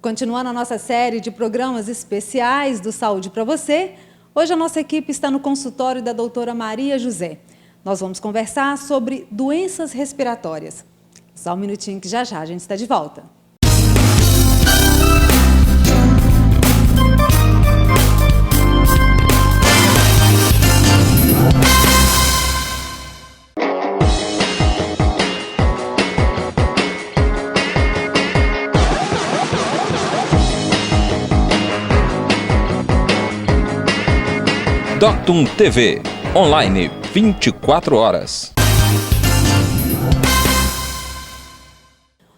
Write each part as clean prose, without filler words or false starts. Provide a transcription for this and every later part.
Continuando a nossa série de programas especiais do Saúde para Você, hoje a nossa equipe está no consultório da doutora Maria José. Nós vamos conversar sobre doenças respiratórias. Só um minutinho que já a gente está de volta. Doctum TV, online 24 horas.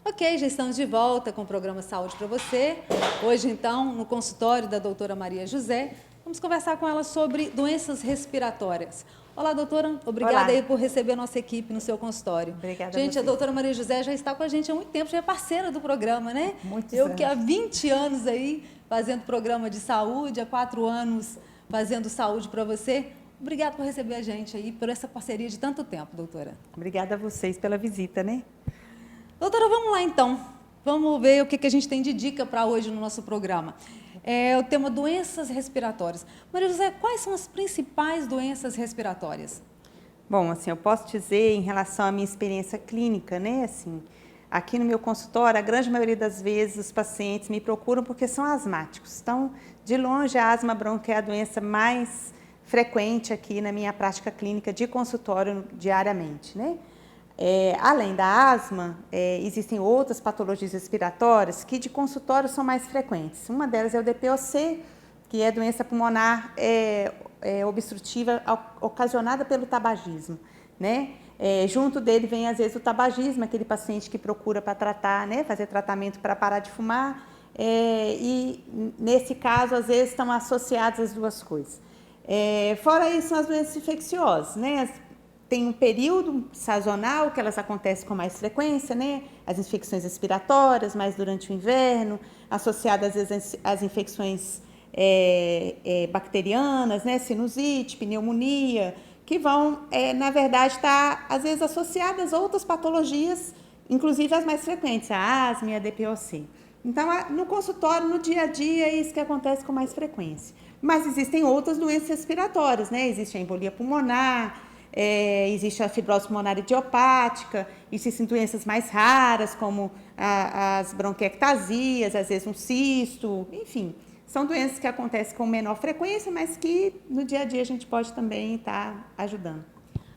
Ok, já estamos de volta com o programa Saúde para Você. Hoje, então, no consultório da doutora Maria José, vamos conversar com ela sobre doenças respiratórias. Olá, doutora. Obrigada aí por receber a nossa equipe no seu consultório. Obrigada. Gente, a doutora Maria José já está com a gente há muito tempo, já é parceira do programa, né? Muitos Eu anos. que há 20 anos aí fazendo programa de saúde, há 4 anos fazendo saúde para você. Obrigada por receber a gente aí, por essa parceria de tanto tempo, doutora. Obrigada a vocês pela visita, né? Doutora, vamos lá então. Vamos ver o que a gente tem de dica para hoje no nosso programa. É o tema doenças respiratórias. Maria José, quais são as principais doenças respiratórias? Bom, assim, eu posso dizer em relação à minha experiência clínica, né? Assim, aqui no meu consultório, a grande maioria das vezes os pacientes me procuram porque são asmáticos. Então, de longe, a asma bronquial é a doença mais frequente aqui na minha prática clínica de consultório diariamente, né? Além da asma, existem outras patologias respiratórias que de consultório são mais frequentes. Uma delas é o DPOC, que é doença pulmonar obstrutiva ocasionada pelo tabagismo, né? Junto dele vem às vezes o tabagismo, aquele paciente que procura para tratar, né? Fazer tratamento para parar de fumar. E nesse caso, às vezes, estão associadas as duas coisas. Fora isso, são as doenças infecciosas, né? Tem um período sazonal que elas acontecem com mais frequência, né? As infecções respiratórias, mais durante o inverno, associadas às vezes às infecções bacterianas, né? Sinusite, pneumonia, que vão, na verdade, estar, às vezes, associadas a outras patologias, inclusive as mais frequentes, a asma e a DPOC. Então, no consultório, no dia a dia, é isso que acontece com mais frequência. Mas existem outras doenças respiratórias, né? Existe a embolia pulmonar, existe a fibrose pulmonar idiopática, existem doenças mais raras, como as bronquiectasias, às vezes um cisto, enfim. São doenças que acontecem com menor frequência, mas que no dia a dia a gente pode também estar ajudando.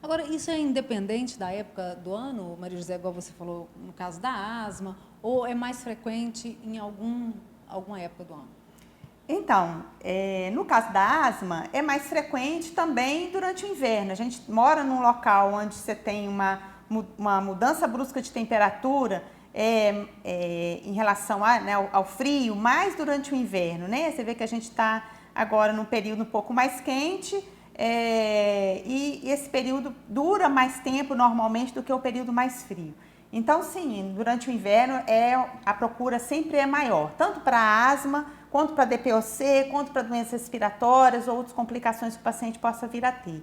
Agora, isso é independente da época do ano, Maria José, igual você falou, no caso da asma, ou é mais frequente em alguma época do ano? Então, no caso da asma, é mais frequente também durante o inverno. A gente mora num local onde você tem uma mudança brusca de temperatura em relação ao frio, mais durante o inverno, né? Você vê que a gente está agora num período um pouco mais quente, e esse período dura mais tempo normalmente do que o período mais frio. Então, sim, durante o inverno a procura sempre é maior, tanto para asma, quanto para DPOC, quanto para doenças respiratórias ou outras complicações que o paciente possa vir a ter.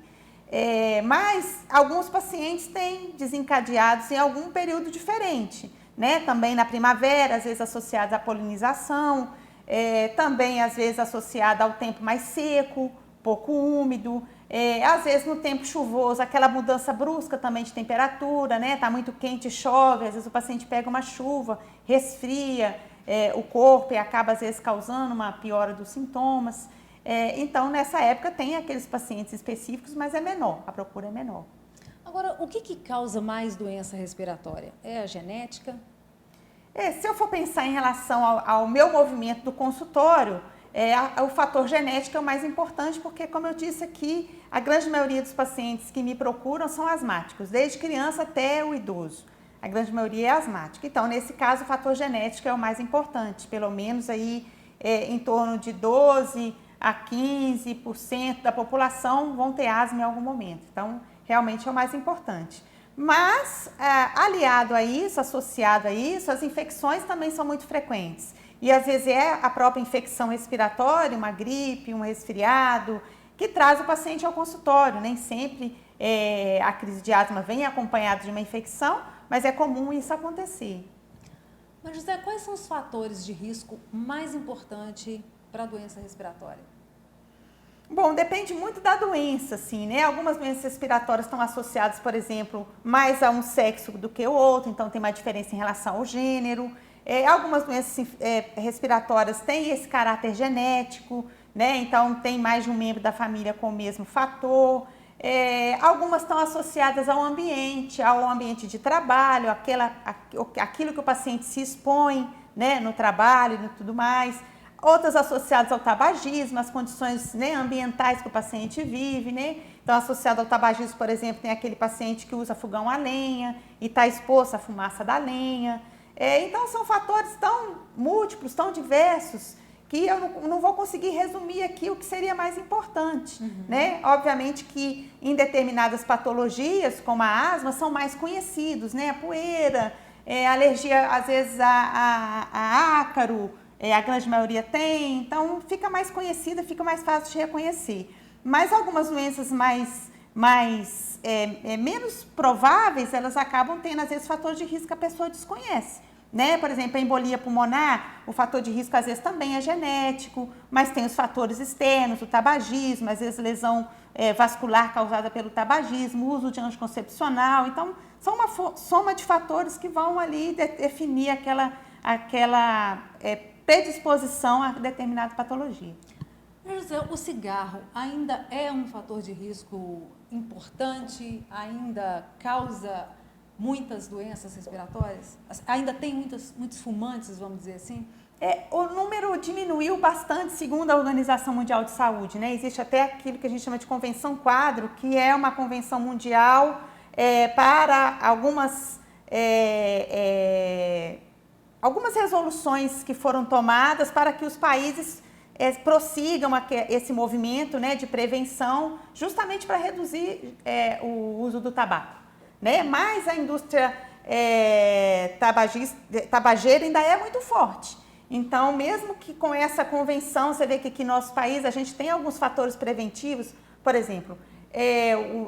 Mas alguns pacientes têm desencadeados em algum período diferente, né? Também na primavera, às vezes associados à polinização, também às vezes associado ao tempo mais seco, pouco úmido, às vezes no tempo chuvoso, aquela mudança brusca também de temperatura, né? Tá muito quente e chove, às vezes o paciente pega uma chuva, resfria o corpo e acaba às vezes causando uma piora dos sintomas. Então, nessa época tem aqueles pacientes específicos, mas é menor, a procura é menor. Agora, o que causa mais doença respiratória? É a genética? Se eu for pensar em relação ao meu movimento do consultório, o fator genético é o mais importante, porque, como eu disse aqui, a grande maioria dos pacientes que me procuram são asmáticos, desde criança até o idoso. A grande maioria é asmática. Então, nesse caso, o fator genético é o mais importante, pelo menos aí em torno de 12% a 15% da população vão ter asma em algum momento. Então, realmente é o mais importante. Mas, aliado a isso, associado a isso, as infecções também são muito frequentes. E às vezes é a própria infecção respiratória, uma gripe, um resfriado, que traz o paciente ao consultório. Nem sempre a crise de asma vem acompanhada de uma infecção, mas é comum isso acontecer. Mas, José, quais são os fatores de risco mais importantes para a doença respiratória? Bom, depende muito da doença, assim, né? Algumas doenças respiratórias estão associadas, por exemplo, mais a um sexo do que o outro, então tem uma diferença em relação ao gênero. Algumas doenças respiratórias têm esse caráter genético, né? Então tem mais de um membro da família com o mesmo fator. Algumas estão associadas ao ambiente de trabalho, aquilo que o paciente se expõe, né, no trabalho e tudo mais. Outras associadas ao tabagismo, as condições, né, ambientais que o paciente vive, né? Então, associado ao tabagismo, por exemplo, tem aquele paciente que usa fogão a lenha e está exposto à fumaça da lenha. Então, são fatores tão múltiplos, tão diversos, que eu não vou conseguir resumir aqui o que seria mais importante, né? Obviamente que em determinadas patologias, como a asma, são mais conhecidos, né? A poeira, alergia, às vezes, a ácaro, a grande maioria tem, então fica mais conhecida, fica mais fácil de reconhecer. Mas algumas doenças menos prováveis, elas acabam tendo, às vezes, fatores de risco que a pessoa desconhece, né? Por exemplo, a embolia pulmonar, o fator de risco, às vezes, também é genético, mas tem os fatores externos, o tabagismo, às vezes, lesão vascular causada pelo tabagismo, uso de anticoncepcional. Então, são uma soma de fatores que vão ali definir aquela predisposição a determinada patologia. José, o cigarro ainda é um fator de risco importante? Ainda causa muitas doenças respiratórias? Ainda tem muitos fumantes, vamos dizer assim? O número diminuiu bastante, segundo a Organização Mundial de Saúde, né? Existe até aquilo que a gente chama de Convenção Quadro, que é uma convenção mundial para algumas resoluções que foram tomadas para que os países prossigam esse movimento, né, de prevenção, justamente para reduzir o uso do tabaco, né? Mas a indústria tabageira ainda é muito forte. Então, mesmo que com essa convenção, você vê que aqui no nosso país a gente tem alguns fatores preventivos, por exemplo,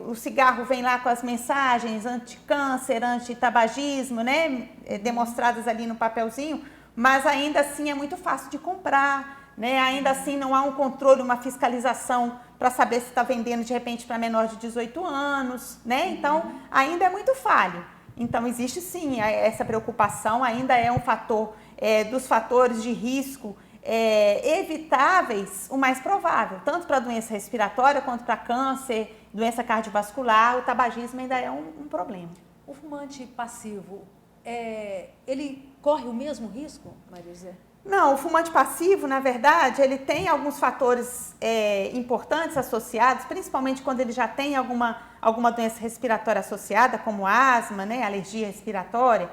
o cigarro vem lá com as mensagens anti-câncer, anti-tabagismo, né, demonstradas ali no papelzinho, mas ainda assim é muito fácil de comprar, né? Ainda assim não há um controle, uma fiscalização para saber se está vendendo de repente para menor de 18 anos, né? Então ainda é muito falho. Então existe sim essa preocupação, ainda é um fator dos fatores de risco evitáveis, o mais provável, tanto para doença respiratória quanto para câncer, doença cardiovascular. O tabagismo ainda é um problema. O fumante passivo, ele corre o mesmo risco, Maria José? Não, o fumante passivo, na verdade, ele tem alguns fatores importantes associados, principalmente quando ele já tem alguma doença respiratória associada, como asma, né, alergia respiratória,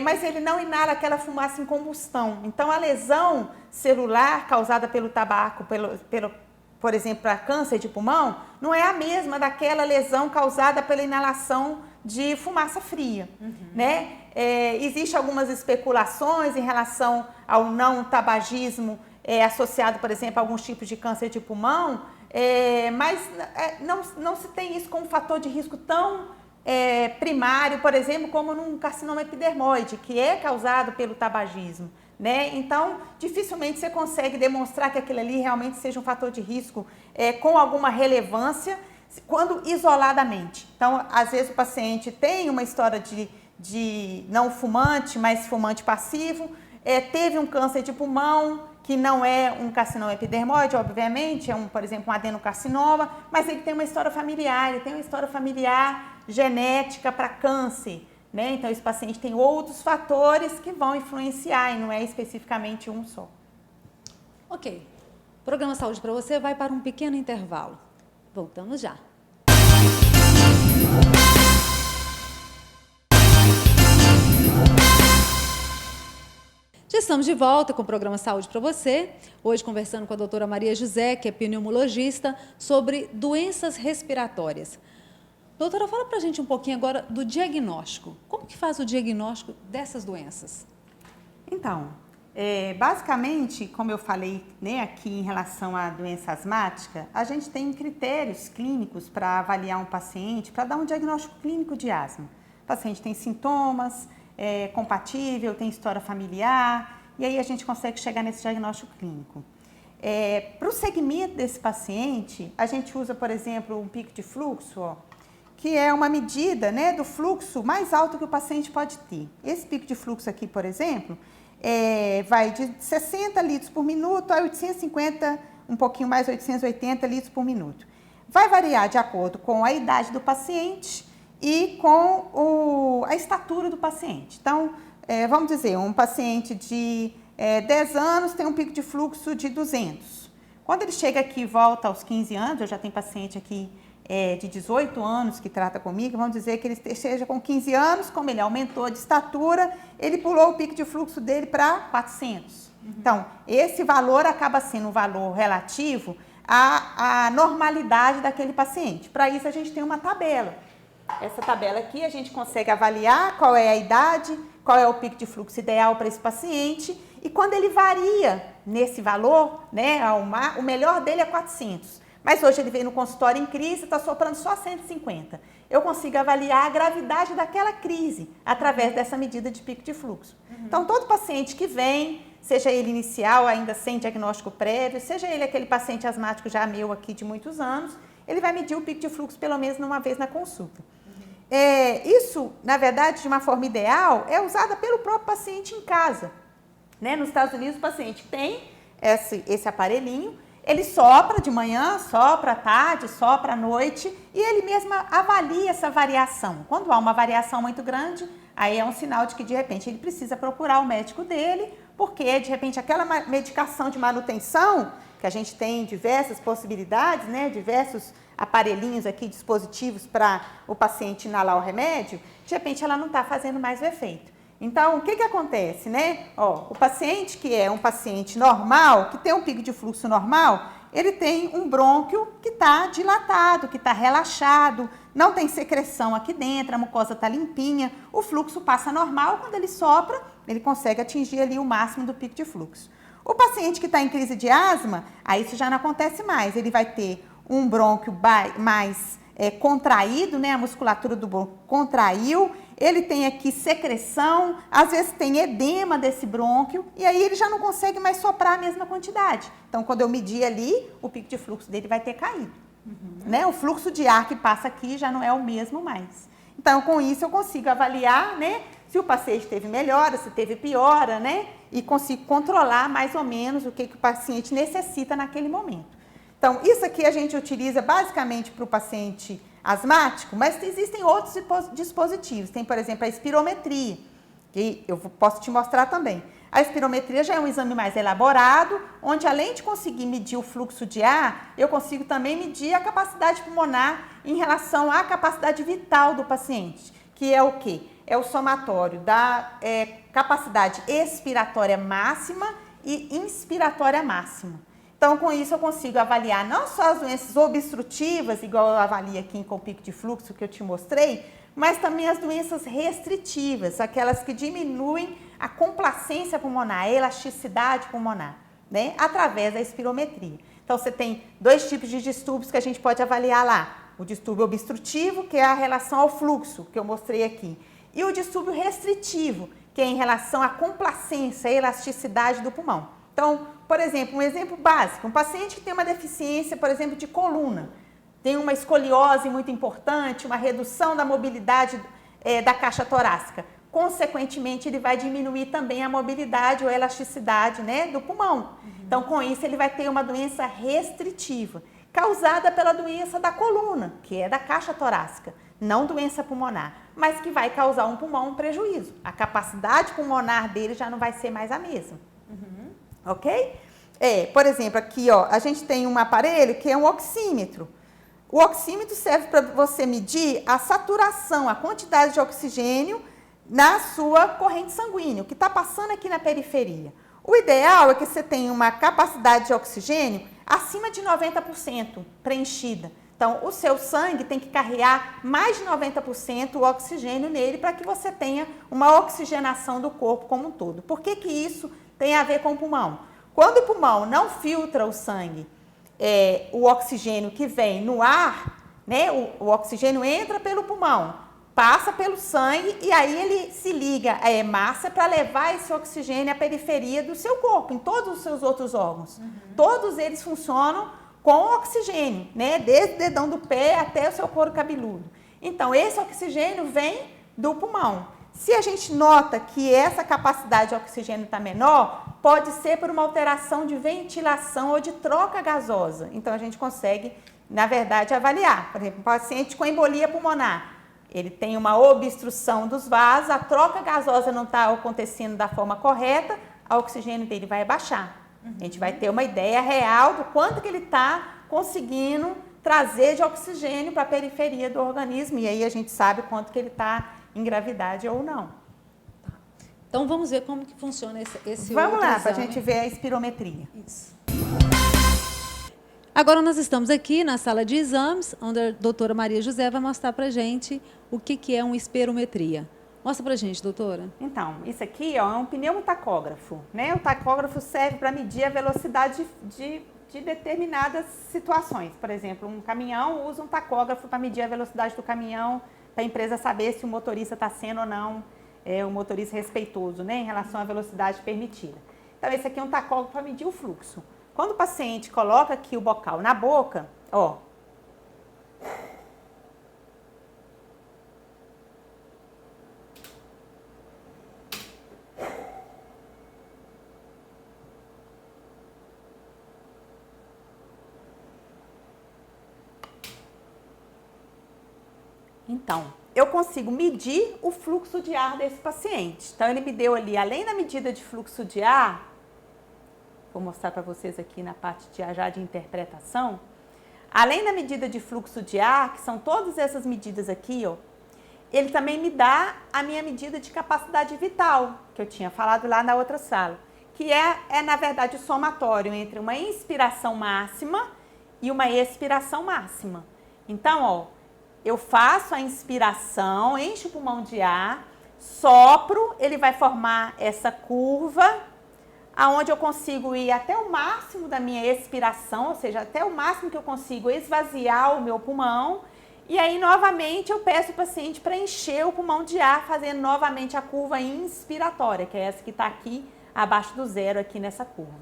mas ele não inala aquela fumaça em combustão. Então, a lesão celular causada pelo tabaco, por exemplo, para câncer de pulmão, não é a mesma daquela lesão causada pela inalação de fumaça fria, né? Existem algumas especulações em relação ao não tabagismo associado, por exemplo, a alguns tipos de câncer de pulmão, mas não se tem isso como fator de risco tão primário, por exemplo, como num carcinoma epidermoide, que é causado pelo tabagismo, né? Então, dificilmente você consegue demonstrar que aquilo ali realmente seja um fator de risco com alguma relevância, quando isoladamente. Então, às vezes o paciente tem uma história de não fumante, mas fumante passivo, teve um câncer de pulmão, que não é um carcinoma epidermoide, obviamente, por exemplo, um adenocarcinoma, mas ele tem uma história familiar, genética para câncer, né? Então, esse paciente tem outros fatores que vão influenciar e não é especificamente um só. Ok. O Programa Saúde para Você vai para um pequeno intervalo. Voltamos já. Já estamos de volta com o Programa Saúde para Você, hoje conversando com a doutora Maria José, que é pneumologista, sobre doenças respiratórias. Doutora, fala para a gente um pouquinho agora do diagnóstico. Como que faz o diagnóstico dessas doenças? Então, basicamente, como eu falei, né, aqui em relação à doença asmática, a gente tem critérios clínicos para avaliar um paciente, para dar um diagnóstico clínico de asma. O paciente tem sintomas, compatível, tem história familiar, e aí a gente consegue chegar nesse diagnóstico clínico. Para o segmento desse paciente, a gente usa, por exemplo, um pico de fluxo, ó, que é uma medida, né, do fluxo mais alto que o paciente pode ter. Esse pico de fluxo aqui, por exemplo, vai de 60 litros por minuto a 850, um pouquinho mais, 880 litros por minuto. Vai variar de acordo com a idade do paciente e com a estatura do paciente. Então, vamos dizer, um paciente de 10 anos tem um pico de fluxo de 200. Quando ele chega aqui e volta aos 15 anos, eu já tenho paciente aqui de 18 anos que trata comigo, vamos dizer que ele esteja com 15 anos, como ele aumentou de estatura, ele pulou o pico de fluxo dele para 400. Então, esse valor acaba sendo um valor relativo à normalidade daquele paciente. Para isso, a gente tem uma tabela. Essa tabela aqui, a gente consegue avaliar qual é a idade, qual é o pico de fluxo ideal para esse paciente, e quando ele varia nesse valor, né, o melhor dele é 400. Mas hoje ele veio no consultório em crise, está soprando só 150. Eu consigo avaliar a gravidade daquela crise através dessa medida de pico de fluxo. Então, todo paciente que vem, seja ele inicial, ainda sem diagnóstico prévio, seja ele aquele paciente asmático já meu aqui de muitos anos, ele vai medir o pico de fluxo pelo menos uma vez na consulta. Isso, na verdade, de uma forma ideal, é usada pelo próprio paciente em casa. Né? Nos Estados Unidos, o paciente tem esse aparelhinho, ele sopra de manhã, sopra à tarde, sopra à noite e ele mesmo avalia essa variação. Quando há uma variação muito grande, aí é um sinal de que de repente ele precisa procurar o médico dele, porque de repente aquela medicação de manutenção, que a gente tem diversas possibilidades, né, diversos aparelhinhos aqui, dispositivos para o paciente inalar o remédio, de repente ela não está fazendo mais o efeito. Então, o que acontece, né? O paciente que é um paciente normal, que tem um pico de fluxo normal, ele tem um brônquio que está dilatado, que está relaxado, não tem secreção aqui dentro, a mucosa está limpinha, o fluxo passa normal, quando ele sopra, ele consegue atingir ali o máximo do pico de fluxo. O paciente que está em crise de asma, aí isso já não acontece mais, ele vai ter um brônquio mais contraído, né? A musculatura do brônquio contraiu, ele tem aqui secreção, às vezes tem edema desse brônquio, e aí ele já não consegue mais soprar a mesma quantidade. Então, quando eu medir ali, o pico de fluxo dele vai ter caído. Né? O fluxo de ar que passa aqui já não é o mesmo mais. Então, com isso, eu consigo avaliar, né, se o paciente teve melhora, se teve piora, né, e consigo controlar mais ou menos o que o paciente necessita naquele momento. Então, isso aqui a gente utiliza basicamente para o paciente asmático, mas existem outros dispositivos. Tem, por exemplo, a espirometria, que eu posso te mostrar também. A espirometria já é um exame mais elaborado, onde além de conseguir medir o fluxo de ar, eu consigo também medir a capacidade pulmonar em relação à capacidade vital do paciente, que é o quê? É o somatório da capacidade expiratória máxima e inspiratória máxima. Então, com isso, eu consigo avaliar não só as doenças obstrutivas, igual eu avalio aqui com o pico de fluxo que eu te mostrei, mas também as doenças restritivas, aquelas que diminuem a complacência pulmonar, a elasticidade pulmonar, né? Através da espirometria. Então, você tem dois tipos de distúrbios que a gente pode avaliar lá. O distúrbio obstrutivo, que é a relação ao fluxo, que eu mostrei aqui. E o distúrbio restritivo, que é em relação à complacência, à elasticidade do pulmão. Então, por exemplo, um exemplo básico, um paciente que tem uma deficiência, por exemplo, de coluna, tem uma escoliose muito importante, uma redução da mobilidade da caixa torácica. Consequentemente, ele vai diminuir também a mobilidade ou elasticidade, né, do pulmão. Então, com isso, ele vai ter uma doença restritiva, causada pela doença da coluna, que é da caixa torácica, não doença pulmonar, mas que vai causar um pulmão um prejuízo. A capacidade pulmonar dele já não vai ser mais a mesma. Ok? Por exemplo, aqui ó, a gente tem um aparelho que é um oxímetro. O oxímetro serve para você medir a saturação, a quantidade de oxigênio na sua corrente sanguínea, o que está passando aqui na periferia. O ideal é que você tenha uma capacidade de oxigênio acima de 90% preenchida. Então, o seu sangue tem que carregar mais de 90% o oxigênio nele para que você tenha uma oxigenação do corpo como um todo. Por que isso tem a ver com o pulmão? Quando o pulmão não filtra o sangue, o oxigênio que vem no ar, né, o oxigênio entra pelo pulmão, passa pelo sangue e aí ele se liga à hemácia para levar esse oxigênio à periferia do seu corpo, em todos os seus outros órgãos. Todos eles funcionam com oxigênio, né? Desde o dedão do pé até o seu couro cabeludo. Então, esse oxigênio vem do pulmão. Se a gente nota que essa capacidade de oxigênio está menor, pode ser por uma alteração de ventilação ou de troca gasosa. Então, a gente consegue, na verdade, avaliar. Por exemplo, um paciente com embolia pulmonar, ele tem uma obstrução dos vasos, a troca gasosa não está acontecendo da forma correta, o oxigênio dele vai baixar. A gente vai ter uma ideia real do quanto que ele está conseguindo trazer de oxigênio para a periferia do organismo, e aí a gente sabe quanto que ele está em gravidade ou não. Então, vamos ver como que funciona esse Vamos outro lá, para a exame. gente ver a espirometria. Isso. Agora nós estamos aqui na sala de exames, onde a doutora Maria José vai mostrar para a gente o que é uma espirometria. Mostra para a gente, doutora. Então, isso aqui ó, é um pneumotacógrafo, né? O tacógrafo serve para medir a velocidade de determinadas situações. Por exemplo, um caminhão usa um tacógrafo para medir a velocidade do caminhão, para a empresa saber se o motorista está sendo ou não um motorista respeitoso, né? Em relação à velocidade permitida. Então, esse aqui é um tacógrafo para medir o fluxo. Quando o paciente coloca aqui o bocal na boca, ó, então, eu consigo medir o fluxo de ar desse paciente. Então, ele me deu ali, além da medida de fluxo de ar, vou mostrar para vocês aqui na parte já de interpretação, além da medida de fluxo de ar, que são todas essas medidas aqui, ó, ele também me dá a minha medida de capacidade vital, que eu tinha falado lá na outra sala, que é na verdade, o somatório entre uma inspiração máxima e uma expiração máxima. Então, ó, eu faço a inspiração, encho o pulmão de ar, sopro, ele vai formar essa curva, aonde eu consigo ir até o máximo da minha expiração, ou seja, até o máximo que eu consigo esvaziar o meu pulmão, e aí novamente eu peço o paciente para encher o pulmão de ar, fazendo novamente a curva inspiratória, que é essa que está aqui abaixo do zero aqui nessa curva.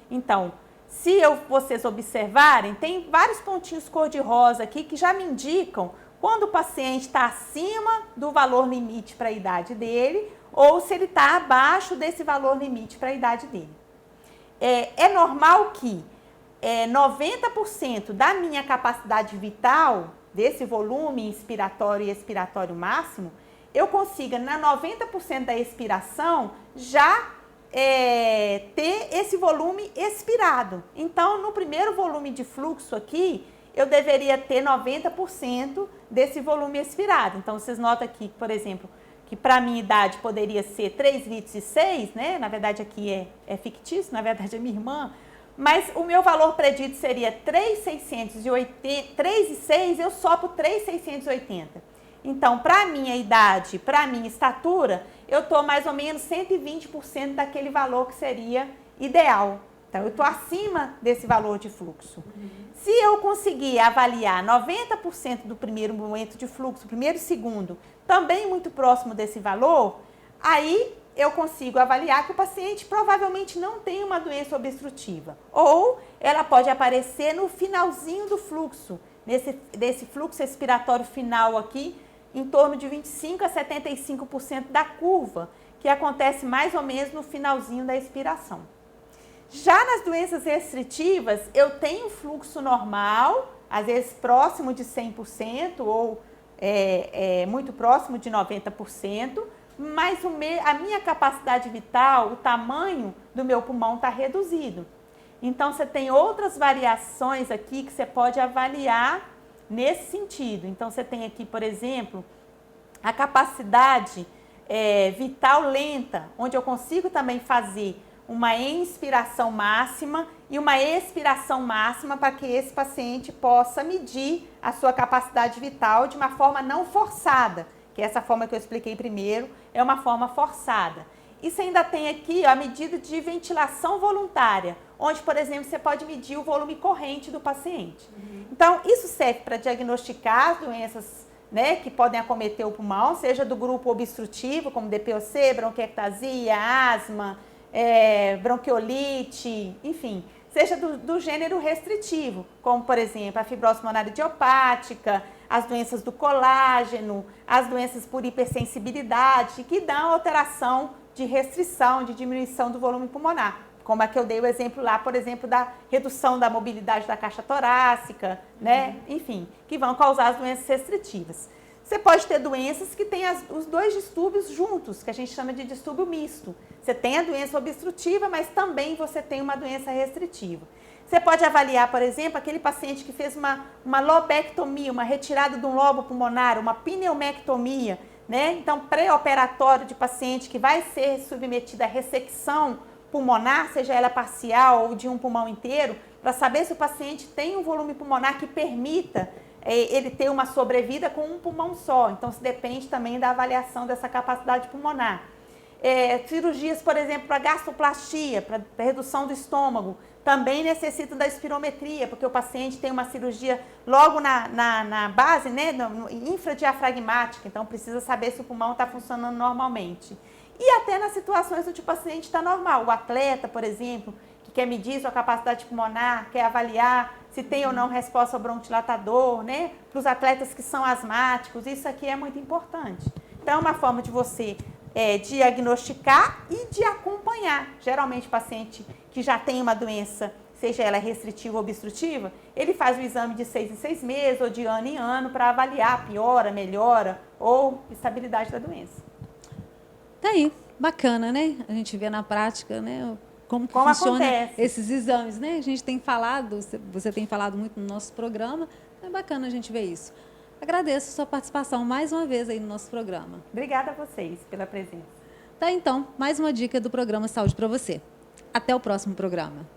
Então, se vocês observarem, tem vários pontinhos cor-de-rosa aqui que já me indicam quando o paciente está acima do valor limite para a idade dele ou se ele está abaixo desse valor limite para a idade dele. É normal que 90% da minha capacidade vital, desse volume inspiratório e expiratório máximo, eu consiga, na 90% da expiração, já ter esse volume expirado. Então, no primeiro volume de fluxo aqui, eu deveria ter 90% desse volume expirado. Então, vocês notam aqui, por exemplo, que para a minha idade poderia ser 3 litros e 6, né? Na verdade, aqui é fictício, na verdade é minha irmã. Mas o meu valor predito seria 3,680, 3,6, eu sopro 3,680. Então, para a minha idade, para a minha estatura, eu estou mais ou menos 120% daquele valor que seria ideal. Então, eu estou acima desse valor de fluxo. Se eu conseguir avaliar 90% do primeiro momento de fluxo, primeiro e segundo, também muito próximo desse valor, aí eu consigo avaliar que o paciente provavelmente não tem uma doença obstrutiva. Ou ela pode aparecer no finalzinho do fluxo, desse fluxo expiratório final aqui, em torno de 25% a 75% da curva, que acontece mais ou menos no finalzinho da expiração. Já nas doenças restritivas, eu tenho fluxo normal, às vezes próximo de 100% ou muito próximo de 90%, mas a minha capacidade vital, o tamanho do meu pulmão está reduzido. Então, você tem outras variações aqui que você pode avaliar nesse sentido. Então, você tem aqui, por exemplo, a capacidade vital lenta, onde eu consigo também fazer uma inspiração máxima e uma expiração máxima para que esse paciente possa medir a sua capacidade vital de uma forma não forçada, que essa forma que eu expliquei primeiro é uma forma forçada. E você ainda tem aqui a medida de ventilação voluntária, onde, por exemplo, você pode medir o volume corrente do paciente. Então, isso serve para diagnosticar as doenças né, que podem acometer o pulmão, seja do grupo obstrutivo, como DPOC, bronquiectasia, asma, bronquiolite, enfim, seja do gênero restritivo, como, por exemplo, a fibrose pulmonar idiopática, as doenças do colágeno, as doenças por hipersensibilidade, que dão alteração de restrição, de diminuição do volume pulmonar. Como a que eu dei o exemplo lá, por exemplo, da redução da mobilidade da caixa torácica, né? Enfim, que vão causar as doenças restritivas. Você pode ter doenças que têm os dois distúrbios juntos, que a gente chama de distúrbio misto. Você tem a doença obstrutiva, mas também você tem uma doença restritiva. Você pode avaliar, por exemplo, aquele paciente que fez uma lobectomia, uma retirada de um lobo pulmonar, uma pneumectomia, né? Então, pré-operatório de paciente que vai ser submetido à ressecção pulmonar, seja ela parcial ou de um pulmão inteiro, para saber se o paciente tem um volume pulmonar que permita ele ter uma sobrevida com um pulmão só. Então, isso depende também da avaliação dessa capacidade pulmonar. Cirurgias, por exemplo, para gastroplastia, para redução do estômago, também necessitam da espirometria, porque o paciente tem uma cirurgia logo na base, né, infradiafragmática, então precisa saber se o pulmão está funcionando normalmente. E até nas situações onde o paciente está normal. O atleta, por exemplo, que quer medir sua capacidade pulmonar, quer avaliar se tem ou não resposta ao bronquidilatador, né? Para os atletas que são asmáticos, isso aqui é muito importante. Então, é uma forma de você diagnosticar e de acompanhar. Geralmente, o paciente que já tem uma doença, seja ela restritiva ou obstrutiva, ele faz o exame de 6 em 6 meses ou de ano em ano para avaliar a piora, melhora ou estabilidade da doença. Tá aí, bacana, né? A gente vê na prática, né? Como funciona acontece esses exames, né? A gente tem falado, você tem falado muito no nosso programa, é bacana a gente ver isso. Agradeço a sua participação mais uma vez aí no nosso programa. Obrigada a vocês pela presença. Tá, então, mais uma dica do programa Saúde para você. Até o próximo programa.